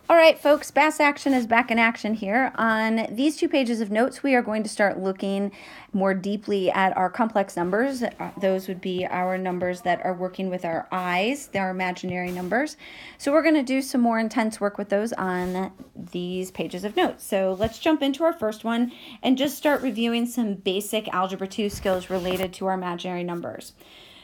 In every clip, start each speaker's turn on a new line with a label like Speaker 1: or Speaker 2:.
Speaker 1: All right, folks, Bass Action is back in action here. On these 2 pages of notes, we are going to start looking more deeply at our complex numbers. Those would be our numbers that are working with our eyes, they're imaginary numbers. So we're going to do some more intense work with those on these pages of notes. So let's jump into our first one and just start reviewing some basic Algebra 2 skills related to our imaginary numbers.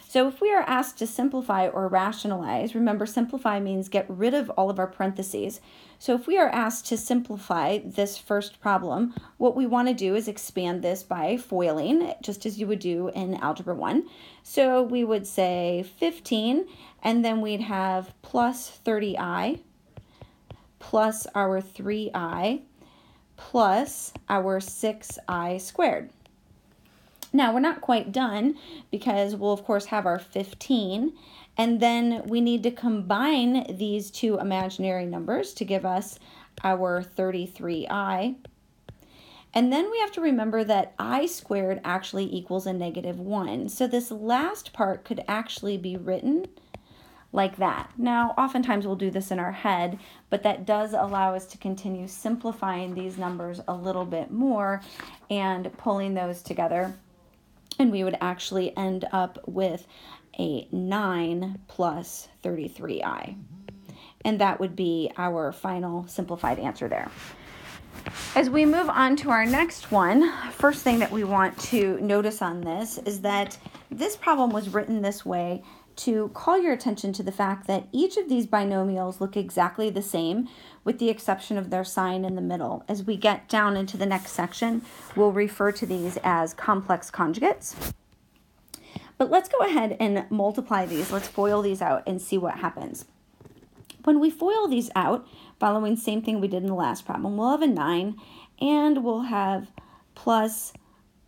Speaker 1: So if we are asked to simplify or rationalize, remember simplify means get rid of all of our parentheses. So if we are asked to simplify this first problem, what we want to do is expand this by foiling, just as you would do in Algebra 1. So we would say 15, and then we'd have plus 30i plus our 3i plus our 6i squared. Now, we're not quite done because we'll, of course, have our 15, and then we need to combine these two imaginary numbers to give us our 33i. And then we have to remember that I squared actually equals a -1. So this last part could actually be written like that. Now, oftentimes we'll do this in our head, but that does allow us to continue simplifying these numbers a little bit more and pulling those together. And we would actually end up with a 9 plus 33i. And that would be our final simplified answer there. As we move on to our next one, first thing that we want to notice on this is that this problem was written this way to call your attention to the fact that each of these binomials look exactly the same with the exception of their sign in the middle. As we get down into the next section, we'll refer to these as complex conjugates. But let's go ahead and multiply these. Let's FOIL these out and see what happens. When we FOIL these out, following the same thing we did in the last problem, we'll have a 9 and we'll have plus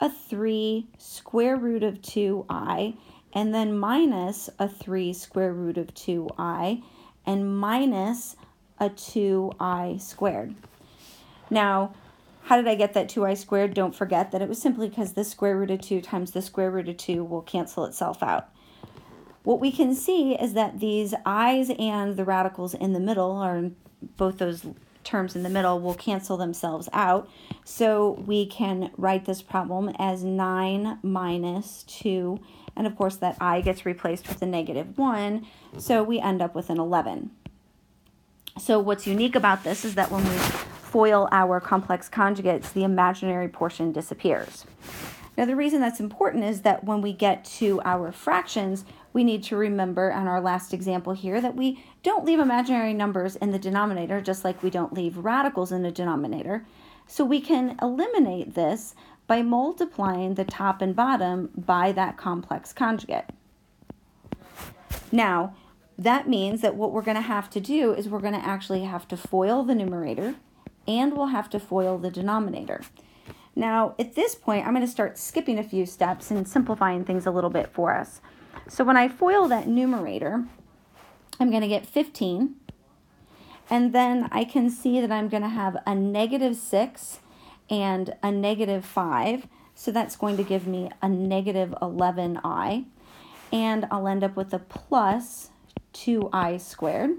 Speaker 1: a 3 square root of 2i and then minus a 3 square root of 2i and minus a 2i squared. Now, how did I get that 2i squared? Don't forget that it was simply because the square root of 2 times the square root of 2 will cancel itself out. What we can see is that these i's and the radicals in the middle, or both those terms in the middle, will cancel themselves out. So we can write this problem as 9 minus 2, and of course that I gets replaced with a -1, so we end up with an 11. So what's unique about this is that when we FOIL our complex conjugates, the imaginary portion disappears. Now the reason that's important is that when we get to our fractions, we need to remember on our last example here that we don't leave imaginary numbers in the denominator, just like we don't leave radicals in the denominator. So we can eliminate this by multiplying the top and bottom by that complex conjugate. Now, that means that what we're going to have to do is we're going to actually have to FOIL the numerator and we'll have to FOIL the denominator. Now, at this point, I'm going to start skipping a few steps and simplifying things a little bit for us. So when I FOIL that numerator, I'm going to get 15, and then I can see that I'm going to have a -6 and a -5, so that's going to give me a -11i, and I'll end up with a plus 2i squared.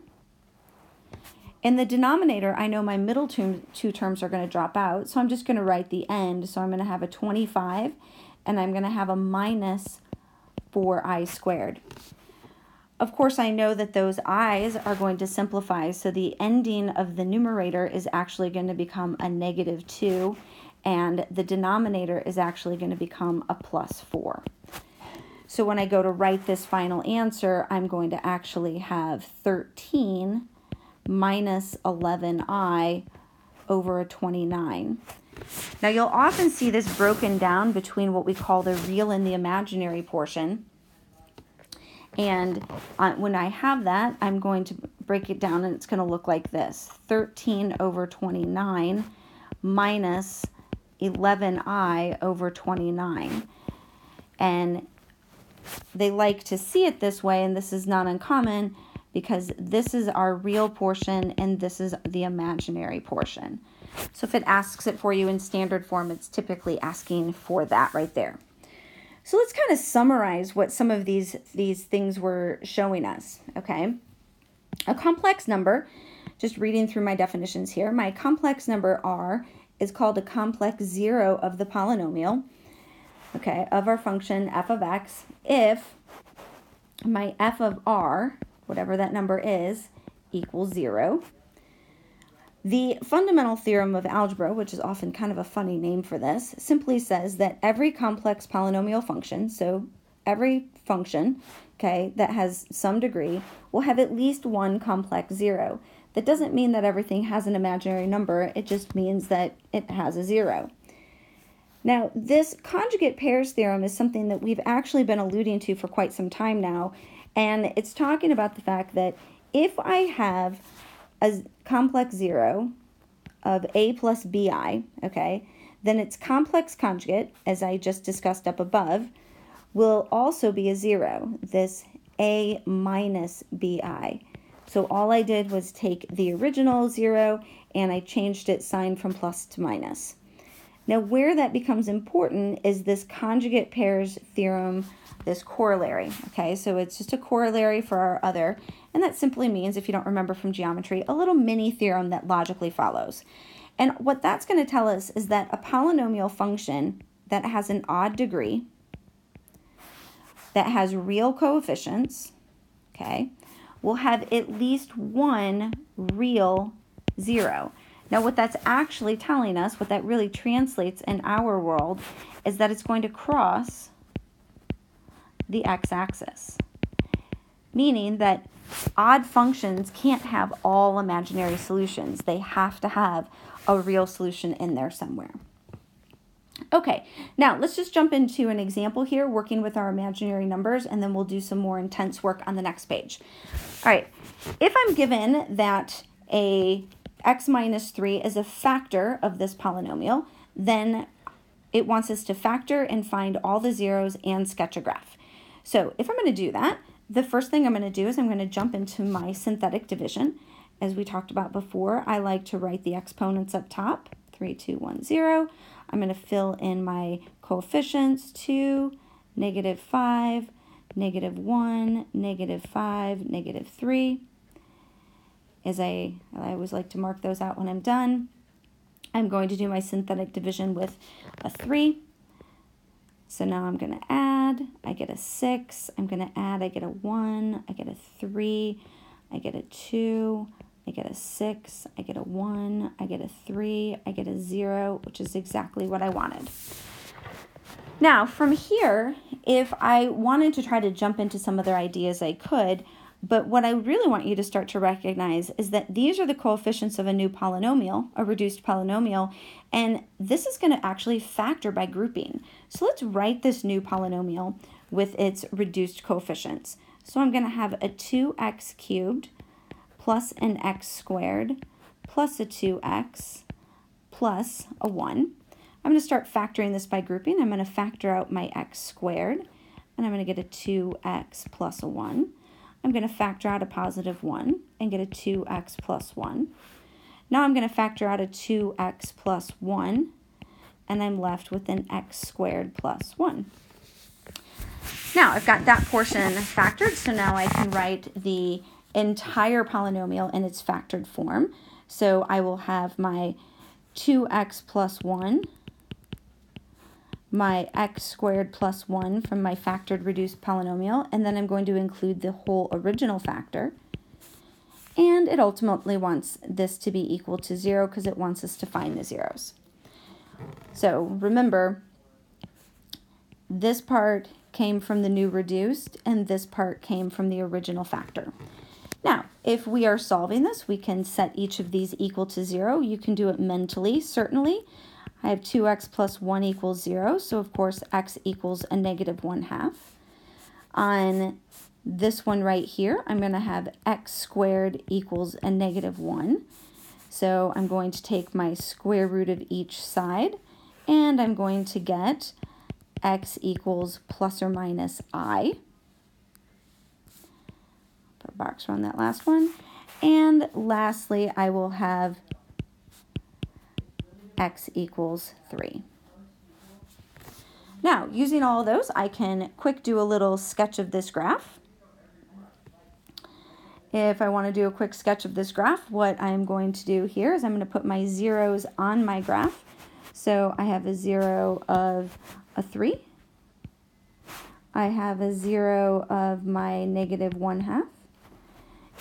Speaker 1: In the denominator, I know my middle two terms are going to drop out, so I'm just going to write the end. So I'm going to have a 25, and I'm going to have a minus 4i squared. Of course, I know that those i's are going to simplify, so the ending of the numerator is actually going to become a -2, and the denominator is actually going to become a plus 4. So when I go to write this final answer, I'm going to actually have 13 minus 11i over a 29. Now you'll often see this broken down between what we call the real and the imaginary portion. And when I have that, I'm going to break it down and it's going to look like this. 13 over 29 minus 11i over 29. And they like to see it this way, and this is not uncommon, because this is our real portion and this is the imaginary portion. So if it asks it for you in standard form, it's typically asking for that right there. So let's kind of summarize what some of these things were showing us, okay? A complex number just reading through my definitions here, my complex number r is called a complex zero of the polynomial, okay, of our function f of x, if my f of r, whatever that number is, equals 0. The fundamental theorem of algebra, which is often kind of a funny name for this, simply says that every complex polynomial function, so every function, okay, that has some degree, will have at least one complex zero. That doesn't mean that everything has an imaginary number, it just means that it has a zero. Now, this conjugate pairs theorem is something that we've actually been alluding to for quite some time now, and it's talking about the fact that if I have a complex zero of a plus bi, okay, then its complex conjugate, as I just discussed up above, will also be a zero, this a minus bi. So all I did was take the original 0 and I changed its sign from plus to minus. Now where that becomes important is this conjugate pairs theorem, this corollary, okay? So it's just a corollary for our other, and that simply means, if you don't remember from geometry, a little mini theorem that logically follows. And what that's going to tell us is that a polynomial function that has an odd degree, that has real coefficients, okay, will have at least one real zero. Now what that's actually telling us, what that really translates in our world, is that it's going to cross the x-axis, meaning that odd functions can't have all imaginary solutions. They have to have a real solution in there somewhere. Okay, now let's just jump into an example here, working with our imaginary numbers, and then we'll do some more intense work on the next page. All right, if I'm given that a x minus 3 is a factor of this polynomial, then it wants us to factor and find all the zeros and sketch a graph. So if I'm going to do that, the first thing I'm going to do is I'm going to jump into my synthetic division. As we talked about before, I like to write the exponents up top, 3, 2, 1, 0. I'm going to fill in my coefficients, 2, negative 5, negative 1, negative 5, negative 3. As I always like to mark those out when I'm done. I'm going to do my synthetic division with a 3. So now I'm going to add, I get a 6, I'm going to add, I get a 1, I get a 3, I get a 2, I get a 6, I get a 1, I get a 3, I get a 0, which is exactly what I wanted. Now, from here, if I wanted to try to jump into some other ideas, I could, but what I really want you to start to recognize is that these are the coefficients of a new polynomial, a reduced polynomial, and this is going to actually factor by grouping. So let's write this new polynomial with its reduced coefficients. So I'm going to have a 2x cubed plus an x squared plus a 2x plus a 1. I'm going to start factoring this by grouping. I'm going to factor out my x squared, and I'm going to get a 2x plus a 1. I'm going to factor out a positive 1 and get a 2x plus 1. Now I'm going to factor out a 2x plus 1, and I'm left with an x squared plus 1. Now I've got that portion factored, so now I can write the entire polynomial in its factored form. So I will have my 2x plus 1, my x squared plus 1 from my factored reduced polynomial, and then I'm going to include the whole original factor. And it ultimately wants this to be equal to 0 because it wants us to find the zeros. So remember, this part came from the new reduced, and this part came from the original factor. Now, if we are solving this, we can set each of these equal to 0. You can do it mentally, certainly. I have 2x plus 1 equals 0, so of course x equals a negative 1/2. On this one right here, I'm going to have x squared equals a negative 1. So I'm going to take my square root of each side, and I'm going to get x equals plus or minus I. Put a box around that last one. And lastly, I will have x equals 3. Now, using all of those, I can quick do a little sketch of this graph. If I want to do a quick sketch of this graph, what I'm going to do here is I'm going to put my zeros on my graph. So I have a 0 of a 3. I have a 0 of my -1/2.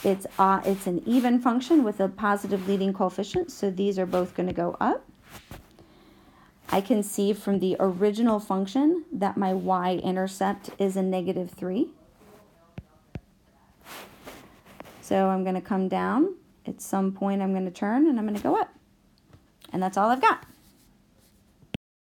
Speaker 1: It's an even function with a positive leading coefficient, so these are both going to go up. I can see from the original function that my y-intercept is a -3. So I'm going to come down. At some point I'm going to turn and I'm going to go up. And that's all I've got.